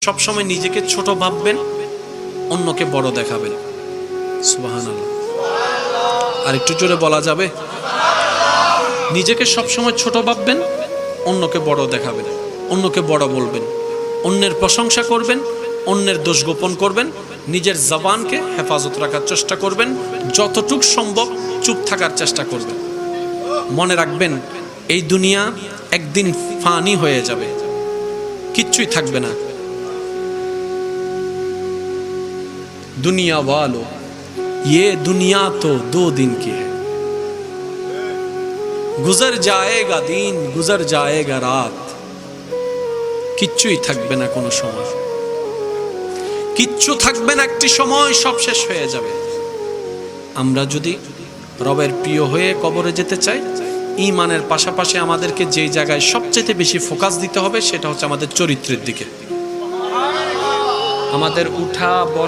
সবসময় নিজেকে ছোট ভাববেন, অন্যকে বড় দেখাবেন। সুবহানাল্লাহ। আর একটু জোরে বলা যাবে? নিজেকে সবসময় ছোট ভাববেন, অন্যকে বড় দেখাবেন, অন্যকে বড় বলবেন, অন্যের প্রশংসা করবেন, অন্যের দোষ গোপন করবেন, নিজের জবানকে হেফাজত রাখার চেষ্টা করবেন, যতটুক সম্ভব চুপ থাকার চেষ্টা করবেন। মনে রাখবেন এই দুনিয়া একদিন ফানি হয়ে যাবে, কিচ্ছুই থাকবে না। दुनिया वालों ये दुनिया तो 2 दिन की है, गुजर जाएगा दिन गुजर जाएगा रात। কিচ্ছুই থাকবে না, কোনো সময় কিচ্ছু থাকবে না, একটি সময় সব শেষ হয়ে যাবে। আমরা যদি রবের প্রিয় হয়ে কবরে যেতে চাই, ঈমানের পাশাপাশি আমাদেরকে যেই জায়গায় সবচেয়ে বেশি ফোকাস দিতে হবে সেটা হচ্ছে আমাদের চরিত্রের দিকে। আমাদের উঠা বসা